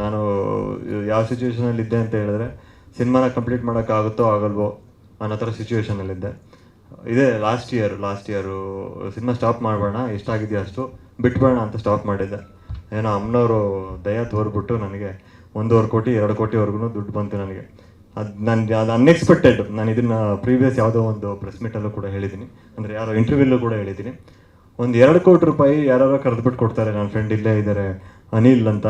ನಾನು ಯಾವ ಸಿಚುವೇಷನಲ್ಲಿ ಇದ್ದೆ ಅಂತ ಹೇಳಿದ್ರೆ ಸಿನಿಮಾನ ಕಂಪ್ಲೀಟ್ ಮಾಡೋಕ್ಕಾಗುತ್ತೋ ಆಗಲ್ವೋ ಅನ್ನೋ ಥರ ಸಿಚುವೇಷನಲ್ಲಿದ್ದೆ. ಇದೇ ಲಾಸ್ಟ್ ಇಯರು ಸಿನಿಮಾ ಸ್ಟಾಪ್ ಮಾಡೋಣ, ಎಷ್ಟಾಗಿದೆಯೋ ಅಷ್ಟು ಬಿಟ್ಬೇಡ ಅಂತ ಸ್ಟಾಪ್ ಮಾಡಿದ್ದೆ. ಏನೋ ಅಮ್ಮನವರು ದಯ ತೋರ್ಬಿಟ್ಟು ನನಗೆ 1.5 ಕೋಟಿ 2 ಕೋಟಿವರೆಗೂ ದುಡ್ಡು ಬಂತು ನನಗೆ. ಅದು ಅನ್ಎಕ್ಸ್ಪೆಕ್ಟೆಡ್. ನಾನು ಇದನ್ನು ಪ್ರೀವಿಯಸ್ ಯಾವುದೋ ಒಂದು ಪ್ರೆಸ್ ಮೀಟಲ್ಲೂ ಕೂಡ ಹೇಳಿದ್ದೀನಿ, ಅಂದರೆ ಯಾರೋ ಇಂಟರ್ವ್ಯೂಲ್ಲೂ ಕೂಡ ಹೇಳಿದ್ದೀನಿ. ಒಂದು 2 ಕೋಟಿ ರೂಪಾಯಿ ಯಾರೋ ಕರೆದುಬಿಟ್ಟು ಕೊಡ್ತಾರೆ. ನನ್ನ ಫ್ರೆಂಡ್ ಇಲ್ಲೇ ಇದ್ದಾರೆ, ಅನಿಲ್ ಅಂತ,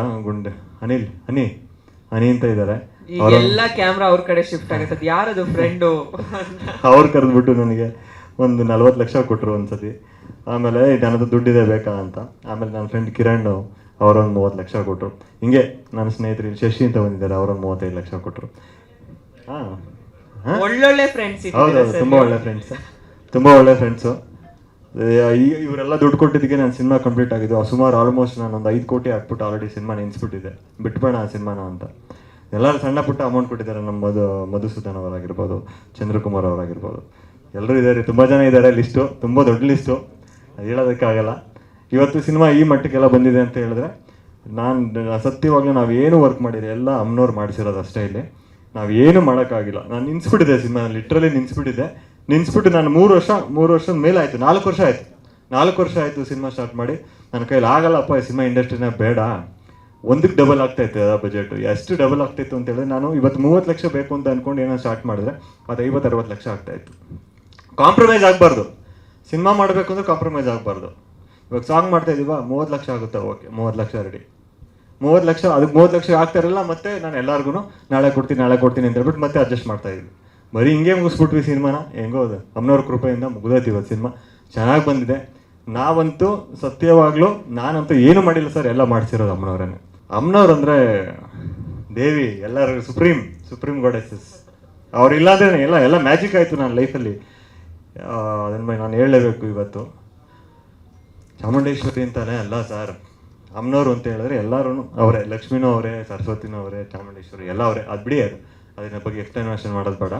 ಹನಿ ಅಂತ ಇದ್ದಾರೆ. ಎಲ್ಲ ಕ್ಯಾಮ್ರಾ ಅವ್ರ ಕಡೆ ಶಿಫ್ಟ್ ಆಗುತ್ತೆ. ಯಾರದು ಫ್ರೆಂಡು? ಅವ್ರು ಕರೆದ್ಬಿಟ್ಟು ನನಗೆ ಒಂದು 40 ಲಕ್ಷ ಕೊಟ್ಟರು ಒಂದ್ಸತಿ. ಆಮೇಲೆ ನನ್ನದು ದುಡ್ಡಿದೆ ಬೇಕಾ ಅಂತ. ಆಮೇಲೆ ನನ್ನ ಫ್ರೆಂಡ್ ಕಿರಣ್ ಅವರೊಂದು 30 ಲಕ್ಷ ಕೊಟ್ಟರು. ಹಿಂಗೆ ನನ್ನ ಸ್ನೇಹಿತರು ಶಶಿ ಅಂತ ಬಂದಿದ್ದಾರೆ, ಅವರೊಂದು 35 ಲಕ್ಷ ಕೊಟ್ಟರು. ಒಳ್ಳೊಳ್ಳೆ ಫ್ರೆಂಡ್ಸ್. ಹೌದೌದು, ತುಂಬ ಒಳ್ಳೆ ಫ್ರೆಂಡ್ಸು. ಇವರೆಲ್ಲ ದುಡ್ಡು ಕೊಟ್ಟಿದ್ದಕ್ಕೆ ನಾನು ಸಿನಿಮಾ ಕಂಪ್ಲೀಟ್ ಆಗಿದ್ದು. ಸುಮಾರು ಆಲ್ಮೋಸ್ಟ್ ನಾನು ಒಂದು 5 ಕೋಟಿ ಹಾಕ್ಬಿಟ್ಟು ಆಲ್ರೆಡಿ ಸಿನಿಮಾ ನೆನೆಸ್ಬಿಟ್ಟಿದ್ದೆ, ಬಿಟ್ಬೇಡ ಆ ಸಿನಿಮಾನ ಅಂತ. ಎಲ್ಲರೂ ಸಣ್ಣ ಪುಟ್ಟ ಅಮೌಂಟ್ ಕೊಟ್ಟಿದ್ದಾರೆ. ನಮ್ಮ ಮಧುಸೂದನ್ ಅವರಾಗಿರ್ಬೋದು, ಚಂದ್ರಕುಮಾರ್ ಅವರಾಗಿರ್ಬೋದು, ಎಲ್ಲರೂ ಇದ್ದಾರೆ. ತುಂಬ ಜನ ಇದ್ದಾರೆ. ಲಿಸ್ಟು ತುಂಬ ದೊಡ್ಡ ಲಿಸ್ಟು, ಹೇಳೋದಕ್ಕಾಗಲ್ಲ. ಇವತ್ತು ಸಿನಿಮಾ ಈ ಮಟ್ಟಕ್ಕೆಲ್ಲ ಬಂದಿದೆ ಅಂತ ಹೇಳಿದ್ರೆ ನಾನು ಸತ್ಯವಾಗ್ಲೂ ನಾವೇನು ವರ್ಕ್ ಮಾಡಿದೆ ಎಲ್ಲ ಅಮ್ಮನವ್ರು ಮಾಡಿಸಿರೋದು ಅಷ್ಟೇ. ಇಲ್ಲಿ ನಾವೇನು ಮಾಡೋಕ್ಕಾಗಿಲ್ಲ. ನಾನು ನಿನ್ಸ್ಬಿಟ್ಟಿದ್ದೆ ಸಿನಿಮಾ, ಲಿಟ್ರಲಿ ನಿನ್ಸ್ಬಿಟ್ಟು ನಾನು 3 ವರ್ಷದ ಮೇಲೆ ಆಯಿತು. 4 ವರ್ಷ ಆಯಿತು ಸಿನಿಮಾ ಸ್ಟಾರ್ಟ್ ಮಾಡಿ. ನನ್ನ ಕೈಲಿ ಆಗಲ್ಲಪ್ಪ, ಸಿನಿಮಾ ಇಂಡಸ್ಟ್ರಿನ ಬೇಡ. 1ಕ್ಕೆ ಡಬಲ್ ಆಗ್ತಾಯಿತ್ತು ಆ ಬಜೆಟು. ಎಷ್ಟು ಡಬಲ್ ಆಗ್ತಾಯಿತ್ತು ಅಂತ ಹೇಳಿದ್ರೆ ನಾನು ಇವತ್ತು 30 ಲಕ್ಷ ಬೇಕು ಅಂತ ಅಂದ್ಕೊಂಡು ಏನೋ ಸ್ಟಾರ್ಟ್ ಮಾಡಿದ್ರೆ ಅದು 50-60 ಲಕ್ಷ ಆಗ್ತಾಯಿತ್ತು. ಕಾಂಪ್ರಮೈಸ್ ಆಗಬಾರ್ದು. ಸಿನಿಮಾ ಮಾಡಬೇಕು ಅಂದರೆ ಕಾಂಪ್ರಮೈಸ್ ಆಗಬಾರ್ದು. ಇವಾಗ ಸಾಂಗ್ ಮಾಡ್ತಾ ಇದ್ದೀವ, 30 ಲಕ್ಷ ಆಗುತ್ತೆ, ಓಕೆ 30 ಲಕ್ಷ ರೆಡಿ. 30 ಲಕ್ಷ, ಅದಕ್ಕೆ 30 ಲಕ್ಷ ಆಗ್ತಾಯಿರಲ್ಲ. ಮತ್ತೆ ನಾನು ಎಲ್ಲರಿಗೂ ನಾಳೆ ಕೊಡ್ತೀನಿ ಅಂತ ಹೇಳ್ಬಿಟ್ಟು ಮತ್ತೆ ಅಡ್ಜಸ್ಟ್ ಮಾಡ್ತಾ ಇದ್ವಿ. ಬರೀ ಹಿಂಗೆ ಮುಗಿಸ್ಬಿಟ್ವಿ ಸಿನಿಮಾನ. ಹೆಂಗೋ ಅದು ಅಮ್ಮನವ್ರ ಕೃಪೆಯಿಂದ ಮುಗಿದೈತಿ ಇವತ್ತು ಸಿನಿಮಾ. ಚೆನ್ನಾಗಿ ಬಂದಿದೆ. ನಾವಂತೂ ಸತ್ಯವಾಗ್ಲೂ ನಾನಂತೂ ಏನು ಮಾಡಿಲ್ಲ ಸರ್, ಎಲ್ಲ ಮಾಡಿಸಿರೋದು ಅಮ್ಮನವ್ರೇ. ಅಮ್ಮನವ್ರು ಅಂದರೆ ದೇವಿ, ಎಲ್ಲರೂ ಸುಪ್ರೀಂ ಗಾಡೆಸಸ್. ಅವ್ರಿಲ್ಲಾಂದ್ರೆ ಎಲ್ಲ ಮ್ಯಾಜಿಕ್ ಆಯಿತು ನನ್ನ ಲೈಫಲ್ಲಿ. ಅದನ್ನ ನಾನು ಹೇಳಲೇಬೇಕು. ಇವತ್ತು ಚಾಮುಂಡೇಶ್ವರಿ ಅಂತಾನೆ ಅಲ್ಲ ಸರ್, ಅಮ್ಮನವ್ರು ಅಂತ ಹೇಳಿದ್ರೆ ಎಲ್ಲರೂ ಅವರೇ. ಲಕ್ಷ್ಮೀನೂ ಅವರೇ, ಸರಸ್ವತಿನೂ ಅವರೇ, ಚಾಮುಂಡೇಶ್ವರಿ ಎಲ್ಲ ಅವರೇ. ಅದು ಬಿಡಿ, ಅದನ್ನ ಬಗ್ಗೆ ಎಕ್ಸ್ಪ್ಲನೇಷನ್ ಮಾಡೋದು ಬೇಡ.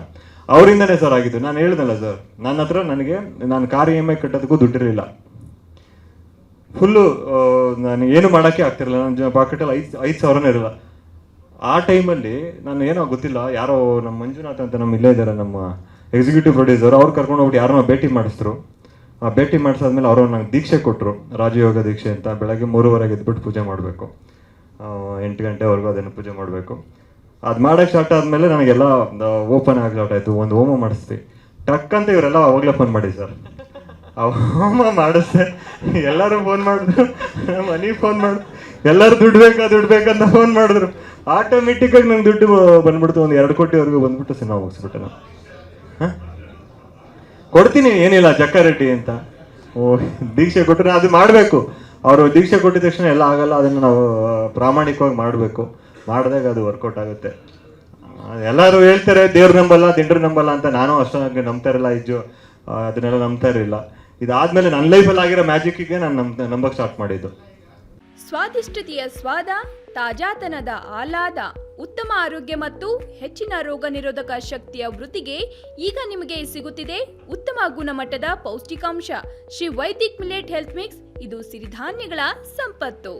ಅವರಿಂದನೇ ಸರ್ ಆಗಿದ್ದು. ನಾನು ಹೇಳ್ದಲ್ಲ ಸರ್, ನನ್ನ ಹತ್ರ ನಾನು ಕಾರ್ EMI ಕಟ್ಟೋದಕ್ಕೂ ದುಡ್ಡಿರಲಿಲ್ಲ. ಫುಲ್ಲು ನಾನು ಏನು ಮಾಡೋಕ್ಕೆ ಆಗ್ತಿರಲಿಲ್ಲ. ನನ್ನ ಪಾಕೆಟಲ್ಲಿ 5,000 ಇರಲ್ಲ. ಆ ಟೈಮಲ್ಲಿ ನಾನು ಏನೋ ಗೊತ್ತಿಲ್ಲ, ಯಾರೋ ನಮ್ಮ ಮಂಜುನಾಥ್ ಅಂತ ನಮ್ಮ ಇಲ್ಲೇ ಇದ್ದಾರೆ, ನಮ್ಮ ಎಕ್ಸಿಕ್ಯೂಟಿವ್ ಪ್ರೊಡ್ಯೂಸರ್, ಅವ್ರು ಕರ್ಕೊಂಡು ಹೋಗ್ಬಿಟ್ಟು ಯಾರನ್ನೋ ಭೇಟಿ ಮಾಡಿಸಿದ್ರು. ಆ ಭೇಟಿ ಮಾಡಿಸಾದ್ಮೇಲೆ ಅವರು ನಂಗೆ ದೀಕ್ಷೆ ಕೊಟ್ಟರು, ರಾಜಯೋಗ ದೀಕ್ಷೆ ಅಂತ. ಬೆಳಗ್ಗೆ 3:30 ಎದ್ಬಿಟ್ಟು ಪೂಜೆ ಮಾಡಬೇಕು, 8 ಗಂಟೆವರೆಗೂ ಅದನ್ನು ಪೂಜೆ ಮಾಡಬೇಕು. ಅದು ಮಾಡೋಕ್ಕೆ ಸ್ಟಾರ್ಟ್ ಆದಮೇಲೆ ನನಗೆಲ್ಲ ಓಪನ್ ಆಗಿ ಸ್ಟಾರ್ಟ್ ಆಯಿತು. ಒಂದು ಹೋಮ ಮಾಡಿಸ್ತೀವಿ ಟ್ರಕ್ ಅಂತ. ಇವರೆಲ್ಲ ಅವಾಗಲೇ ಫೋನ್ ಮಾಡಿ ಸರ್, ಆ ಹೋಮ ಮಾಡಿಸ್ದೆ. ಎಲ್ಲರೂ ಫೋನ್ ಮಾಡಿದ್ರು, ಮನೆಗೆ ಫೋನ್ ಮಾಡಿದ್ರು, ಎಲ್ಲರೂ ದುಡ್ಡು ಬೇಕಂತ ಫೋನ್ ಮಾಡಿದ್ರು. ಆಟೋಮೆಟಿಕ್ಕಾಗಿ ನಂಗೆ ದುಡ್ಡು ಬಂದ್ಬಿಡ್ತು. ಒಂದು 2 ಕೋಟಿವರೆಗೂ ಬಂದ್ಬಿಟ್ಟು ಸಿನಿಮಾ ಮುಗಿಸ್ಬಿಟ್ಟೆ ನಾನು. ಕೊಡ್ತೀನಿ, ಏನಿಲ್ಲ, ಜಕ್ಕಾರೆಡ್ಡಿ ಅಂತ. ದೀಕ್ಷೆ ಕೊಟ್ಟರೆ ಅದು ಮಾಡಬೇಕು. ಅವರು ದೀಕ್ಷೆ ಕೊಟ್ಟಿದ ತಕ್ಷಣ ಎಲ್ಲ ಆಗಲ್ಲ. ಅದನ್ನು ನಾವು ಪ್ರಾಮಾಣಿಕವಾಗಿ ಮಾಡಬೇಕು. ಮಾಡಿದಾಗ ಅದು ವರ್ಕೌಟ್ ಆಗುತ್ತೆ. ಎಲ್ಲರೂ ಹೇಳ್ತಾರೆ ದೇವ್ರು ನಂಬಲ್ಲ, ದಿಂಡ್ರು ನಂಬಲ್ಲ ಅಂತ. ನಾನು ಅಷ್ಟೊಂದು ನಂಬ್ತಾ ಇರಲ್ಲ, ಅದನ್ನೆಲ್ಲ ನಂಬ್ತಾ ಇರಲಿಲ್ಲ. ಇದಾದ್ಮೇಲೆ ನನ್ನ ಲೈಫಲ್ಲಿ ಆಗಿರೋ ಮ್ಯಾಜಿಕ್ಕಿಗೆ ನಾನು ನಂಬಕ್ಕೆ ಸ್ಟಾರ್ಟ್ ಮಾಡಿದ್ದು. ಸ್ವಾದಿಷ್ಟತೆಯ ಸ್ವಾದ, ತಾಜಾತನದ ಆಹ್ಲಾದ, ಉತ್ತಮ ಆರೋಗ್ಯ ಮತ್ತು ಹೆಚ್ಚಿನ ರೋಗ ನಿರೋಧಕ ಶಕ್ತಿಯ ವೃದ್ಧಿಗೆ ಈಗ ನಿಮಗೆ ಸಿಗುತ್ತಿದೆ ಉತ್ತಮ ಗುಣಮಟ್ಟದ ಪೌಷ್ಟಿಕಾಂಶ. Shri Vaidik millet health mix. ಇದು ಸಿರಿಧಾನ್ಯಗಳ ಸಂಪತ್ತು.